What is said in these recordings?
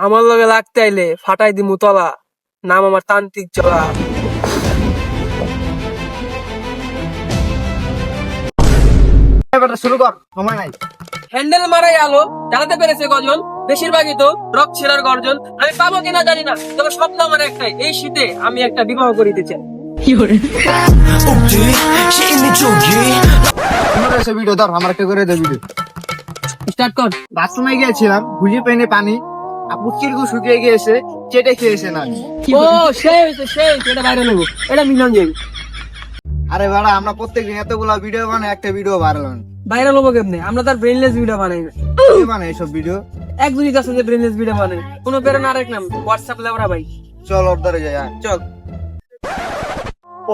আমার লগে লাগতে আইলে ফাটাই দিমু তলা, নাম আমার তান্ত্রিক জলা। শুরু কর, সময় নাই। হ্যান্ডেল মারাই আলো জ্বালাতে পেরেছে কজন, বেশিরভাগই তো রক ছেড়ার গর্জন। আমি পাবো কিনা জানি না, তবে স্বপ্ন আমার একটাই, এই শীতে আমি একটা বিবাহ করিতে চাই। ভিডিও ধর, আমার একটা করে দে ভিডিও। স্টার্ট কর। বাথরুমে গিয়েছিলাম, বুঝি পেনে পানি, আপু চিরকু শুকিয়ে গিয়েছে, চেটে খেয়েছে না। ও সেই হয়েছে, সেই হয়েছে, এটা বাইরে নেবো, এটা মিলন যাবে। আরে বাড়া, আমরা প্রত্যেকদিন এতগুলা ভিডিও বানাই, একটা ভিডিও ভাইরাল হয় না। বাইরে নেবো কেমনে? আমরা তার ব্রেনলেস ভিডিও বানাই না। কে বানায় এসব ভিডিও? এক দুই আছে যে ব্রেনলেস ভিডিও বানাই, কোনো প্রেরণা আরেক নাম হোয়াটসঅ্যাপ লেবরা ভাই। চল ওর ধরে যাই, আয়। চল।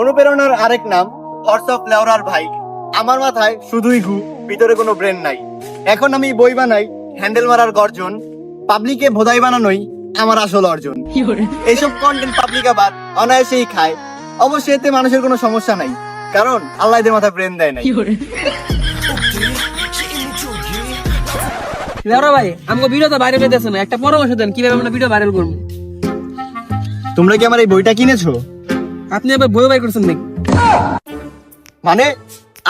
অনুপ্রেরণার আরেক নাম হোয়াটসঅ্যাপ লেওরার ভাই। আমার মাথায় শুধুই ঘু, ভিতরে কোনো ব্রেন নাই। এখন আমি বই বানাই, হ্যান্ডেল মারার গর্জন, পাবলিকে ভোদাই বানানোই আমার আসল অর্জন। এইসব কন্টেন্ট পাবলিক আবার অনায়াসেই খায়। অবশ্যই এতে মানুষের কোনো সমস্যা নাই, কারণ আল্লাহ এদের মাথায় ব্রেন দেয় নাই। লেবরা ভাই, আমাকে ভিডিও তো বাইরে পেতেছে না, একটা পরামর্শ দেন কিভাবে আমরা ভিডিও ভাইরাল করবো। তোমরা কি আমার এই বইটা কিনেছো? আপনি এবার বই বাই করছেন নাকি? মানে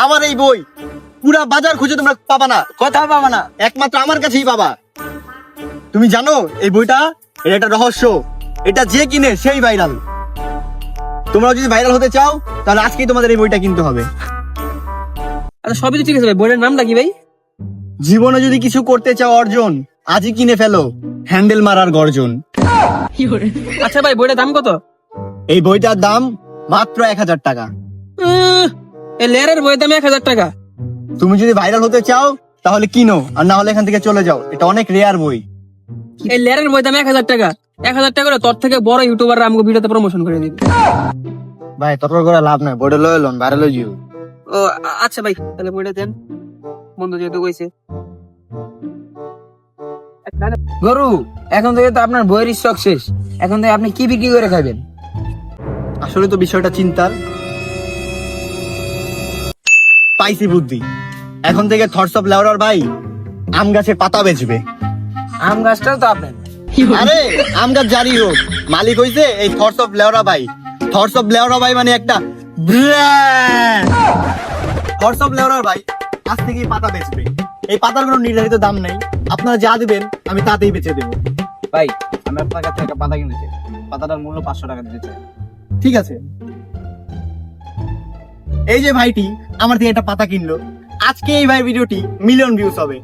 আমার এই বই পুরা বাজার খুঁজে তোমরা পাবা না, কোথাও পাবা না, একমাত্র আমার কাছেই পাবা। তুমি জানো এই বইটা, এটা একটা রহস্য, এটা যে কিনে সেই ভাইরাল। তোমরা যদি ভাইরাল হতে চাও তাহলে আজকেই তোমাদের এই বইটা কিনতে হবে। আচ্ছা সবই তো ঠিক আছে ভাই, বইয়ের নামটা কি ভাই? জীবনে যদি কিছু করতে চাও অর্জন, আজই কিনে ফেলো হ্যান্ডেল মারার গর্জন। আচ্ছা ভাই, বইটার দাম কত? এই বইটার দাম মাত্র 1000 টাকা। এই লেয়ারের বইয়ের দাম 1000 টাকা? তুমি যদি ভাইরাল হতে চাও তাহলে কিনো, আর না হলে এখান থেকে চলে যাও, এটা অনেক রেয়ার বই। এই লেয়ারের বইয়ের দাম 1000 টাকা? 1000 টাকা করে তোর থেকে বড় ইউটিউবাররা আমাকে ভিডিওতে প্রমোশন করে দিবে। ভাই তর্ক করে লাভ নাই, বইটা লয়ে লন, ভাইরাল হয়ে যাও। ও আচ্ছা ভাই, তাহলে বইটা দেন, বন্ধু যেহেতু কইছে। গরু, এখন থেকে তো আপনার বইয়ের স্টক শেষ, এখন থেকে আপনি কি বিক্রি করে খাবেন? আসলে তো বিষয়টা চিন্তার। পাইছি বুদ্ধি, এখন থেকে থটস অফ লেওরার ভাই আম গাছের পাতা বেচবে। আম গাছটাও তো আপনার। আরে আম গাছ জারি হোক, মালিক হইছে এই থটস অফ লেওরা ভাই। থটস অফ লেওরা ভাই মানে একটা ব্র্যান্ড। থটস অফ লেওরার ভাই আজ থেকেই পাতা বেচবে। এই পাতার কোনো নির্ধারিত দাম নেই, আপনারা যা দিবেন আমি তাতেই বেচে দেবো। ভাই আমি আপনার কাছে একটা পাতা কিনেছি, পাতাটার মূল্য 500 টাকা দিতে চাই। ঠিক আছে, এই যে ভাইটি আমার থেকে একটা পাতা কিনলো, আজকে এই ভাই ভিডিওটি মিলিয়ন ভিউজ হবে।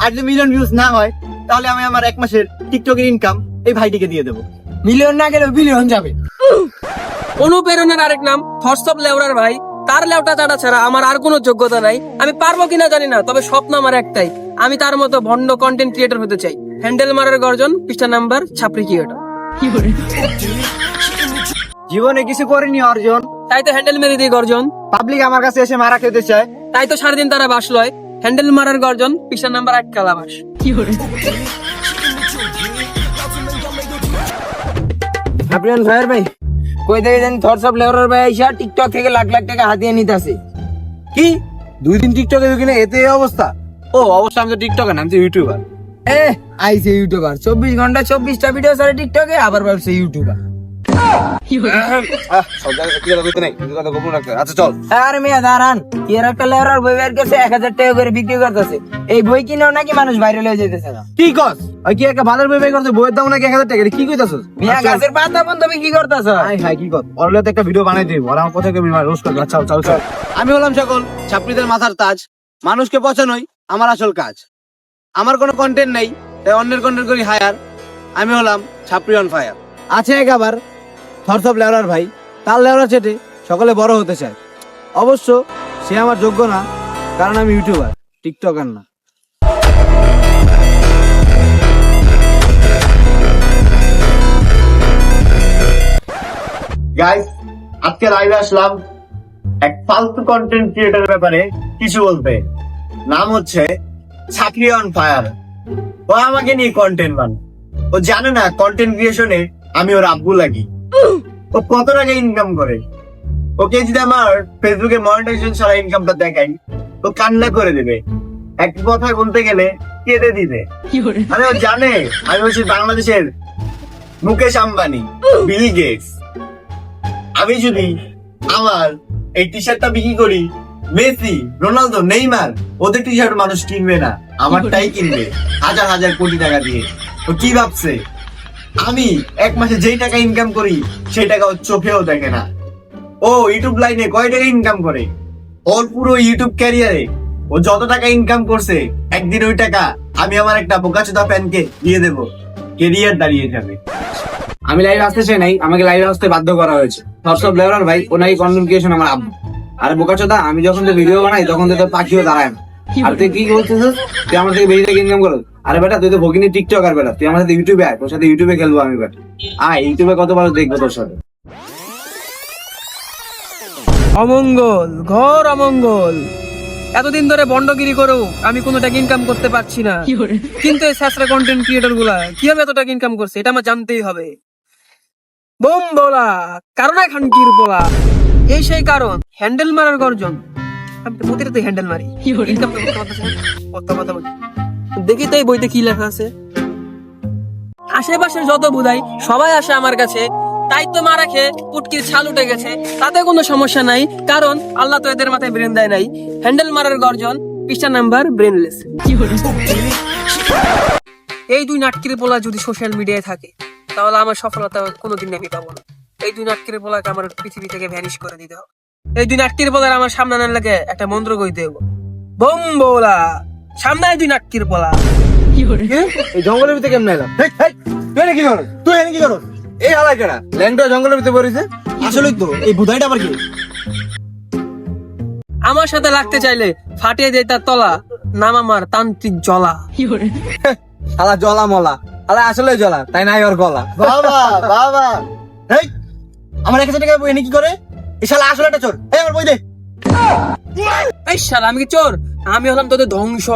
আর যদি মিলিয়ন ভিউজ না হয় তাহলে আমি আমার 1 মাসের টিকটকের ইনকাম এই ভাইটিকে দিয়ে দেবো। মিলিয়ন না গেলেও বিলিয়ন যাবে। অনুপ্রেরণার আরেক নাম থটস অফ লেওরার ভাই। তার লেওটা চাটা ছাড়া আমার আর কোনো যোগ্যতা নাই। আমি পারবো কিনা জানি না, তবে স্বপ্ন আমার একটাই, আমি তার মতো ভন্ড কন্টেন্ট ক্রিয়েটর হতে চাই। হ্যান্ডেল মারার গর্জন, পৃষ্ঠা নাম্বার ছাপড়ি ক্রিয়েটর। জীবনে কিছু করিনি অর্জন, তাই তো হ্যান্ডেল মেরে দিয়ে গর্জন। পাবলিক আমার কাছে এসে মারা খেতে চায়, তাই তো সারাদিন তারা বাস লয়। হ্যান্ডেল মারার গর্জন, পৃষ্ঠা নাম্বার 8 কালাবাস। আপনার ভাইয়ের ভাই কই থেকে জানি থটস অফ লেওরার ভাই আইসা টিকটক থেকে লাখ লাখ টাকা হাতিয়ে নিতেছে। কি 2 দিন টিকটকে ঢুকিনে এতে এই অবস্থা? ও অবশ্য আমি তো টিকটকে না, আমি তো ইউটিউবার। এ আইসে ইউটিউবার, 24 ঘন্টা 24টা ভিডিও ছাড়ে টিকটকে, আবার ভাবছে ইউটিউবার। সব জায়গায় কি কথা নাই, কিছু কথা গোপন রাখতে। আচ্ছা চল। আরে মেয়ে দাঁড়ান, এর একটা লেওরার বই বের করছে 1000 টাকা করে বিক্রি করতেছে। এই বই কিনেও নাকি মানুষ ভাইরাল হয়ে যেতেছে না। কি কস? ওই কি একটা বাজার বই করতে, বইয়ের দাম নাকি 1000 টাকা? কি কইতাছস? মিয়া গাছের পাতা বন্ধ বিক্রি করতেছ? হাই হাই কি কর? ওরলে তো একটা ভিডিও বানাই দেব, আর আমার কোথায় কবি রোজ করবে। চল চল চল। আমি হলাম সকল ছাত্রীদের মাথার তাজ, মানুষকে পছানোই আমার আসল কাজ। আমার কোনো কন্টেন্ট নেই, তাই অন্যের কন্টেন্ট করি হায়ার। আমি হলাম ছাপরি অন ফায়ার। আছে এক আবার থটস অফ লেওরার ভাই, তার লেওরা চেটে সকলে বড় হতে চায়। অবশ্য সে আমার যোগ্য না, কারণ আমি ইউটিউবার, টিকটকার না। গাইস, আজকে লাইভে আসলাম এক ফালতু কন্টেন্ট ক্রিয়েটরের ব্যাপারে কিছু বলতে। নাম হচ্ছে ছাপরি অন ফায়ার। ও আমাকে নিয়ে কন্টেন্ট বানায়। ও জানে না কন্টেন্ট ক্রিয়েশনে আমি ওর আব্বু লাগি। ও কত টাকা ইনকাম করে। ওকে যদি আমার ফেসবুকে মনিটাইজেশন ছাড়া ইনকামটা দেখাই, ও কান্না করে দেবে। এক কথায় বলতে গেলে কেঁদে দিবে। আরে ও জানে আমি হচ্ছি বাংলাদেশের মুকেশ আম্বানি, বিল গেটস। আমি যদি আমার এই টি শার্টটা বিক্রি করি, মেসি, রোনালদো, নেইমার ওদের টি শার্ট মানুষ কিনবে না, আমারটাই কিনবে হাজার হাজার কোটি টাকা দিয়ে। ও কি ভাবছে আমি এক মাসে যেই টাকা ইনকাম করি সেই টাকা ওর চোখেও দেখে না। ও ইউটিউব লাইনে কয় টাকা ইনকাম করে? ওর পুরো ইউটিউব ক্যারিয়ারে ও যত টাকা ইনকাম করছে একদিন ওই টাকা আমি আমার একটা বোকাচোদা ফ্যানকে দিয়ে দেবো, ক্যারিয়ার দাঁড়িয়ে যাবে। আমি লাইভে আসতে চাই নাই, আমাকে লাইভে আসতে বাধ্য করা হয়েছে। হোয়াটসঅ্যাপ লেভেলার ভাই ও নাকি কন্টেন্ট ক্রিয়েশন আমার আব্বু। আরে বোকাচোদা, আমি যখন তো ভিডিও বানাই তখন তো তোর পাখিও দাঁড়ায় না। আর তুই কি বলছিস তুই আমার থেকে বেশি টাকা ইনকাম করো? আরে বেটা তুই তো ভগিনী টিকটক আর বেটা, তুই আমার সাথে ইউটিউবে আয়, তোর সাথে ইউটিউবে খেলবো আমি বেটা। আয় ইউটিউবে কত ভালো দেখবো তোর সাথে। অমঙ্গল, ঘোর অমঙ্গল। এতদিন ধরে বন্ডগিরি করেও আমি কোনো টাকা ইনকাম করতে পারছি না, কিন্তু এই স্যাসরা কন্টেন্ট ক্রিয়েটর গুলা কিভাবে এত টাকা ইনকাম করছে এটা আমার জানতেই হবে। বোম বলা কারণে খানকির বলা, এই সেই কারণ হ্যান্ডেল মারার গর্জন। আমি তো প্রতিটাতে হ্যান্ডেল মারি, ইনকাম করতে পারতেছি না। কত কথা বলি, দেখি তো এই বইতে কি লেখা আছে। আশেপাশে যত বুধাই সবাই আসে আমার কাছে, তাই তো মারা খেয়ে পুটকির ছাল উঠে গেছে, তাতে কোনো সমস্যা নাই, কারণ আল্লাহ তো এদের মাথায় ব্রেন দেয় নাই। হ্যান্ডেল মারার গর্জন, পৃষ্ঠা নাম্বার ব্রেনলেস। এই দুই নাটকির পোলা যদি সোশ্যাল মিডিয়ায় থাকে তাহলে আমার সফলতা কোনোদিন আমি পাবো না। এই দুই নাটকির পোলাকে আমার পৃথিবী থেকে ভ্যানিশ করে দিতে হবে। এই দুই নাটকির পোলার আমার সামনে আনার লাগে একটা মন্ত্র কইতে হবে, বোম বলা সামনে এই দুই নাটকির পোলা। এই জঙ্গলের ভিতরে কেমন এলাম? তুই এনে কি করো? তুই এনে কি করো? এই হালাই কেনা ল্যাংটা জঙ্গলের ভিতরে পড়েছে। আসলে তো এই বুধাইটা আবার কি? আমার সাথে লাগতে চাইলে ফাটিয়ে দেয় তার তলা, নাম আমার তান্ত্রিক জলা। শালা জলা মলা, শালা আসলে জলা, তাই নাই ওর গলা। বাবা বাবা, এই আমার 1000 টাকা বই এনে কি করে? এই শালা আসলে একটা চোর। এই আমার বই দে। এই শালা আমি কি চোর? আমি হলাম তোদের ধ্বংস।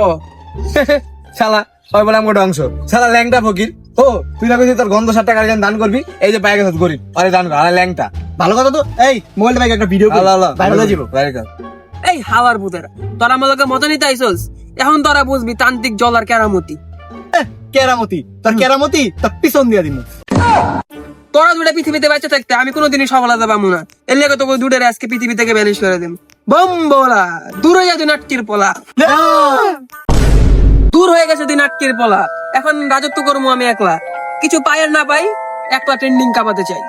শালা ওই বলে আমার অংশ, শালা ল্যাংটা ফকির। ও তুই না কইছিস তোর গন্ধ 7 টাকা দান করবি, এই যে পায়ে গেছিস গরিব, আরে দান কর। আরে ল্যাংটা ভালো কথা তো। এই মোবাইল বাইক একটা ভিডিও কর, ভাইরাল হয়ে যাবে, ভাইরাল কর। এই হাওয়ার ভূতেরা, তোরা আমাকে মজা নিতে আইসোস, এখন তোরা বুঝবি তান্ত্রিক জলার কেরামতি। কেরামতি তোর কেরামতি তোর পিছন দিয়া দিমু। তোরা দুটা পৃথিবীতে বেঁচে থাকতে আমি কোনোদিনই সফলতা পাবো না। এর লেগে তোকে দুটার আজকে পৃথিবী থেকে ব্যানিশ করে দেব। বম বলা দূর হয়ে যাবে নাটকির পোলা, দূর হয়ে গেছে দিন নাটকির পোলা। এখন রাজত্ব করবো আমি একলা, কিছু পাই আর না পাই একলা ট্রেন্ডিং কাঁপাতে চাই।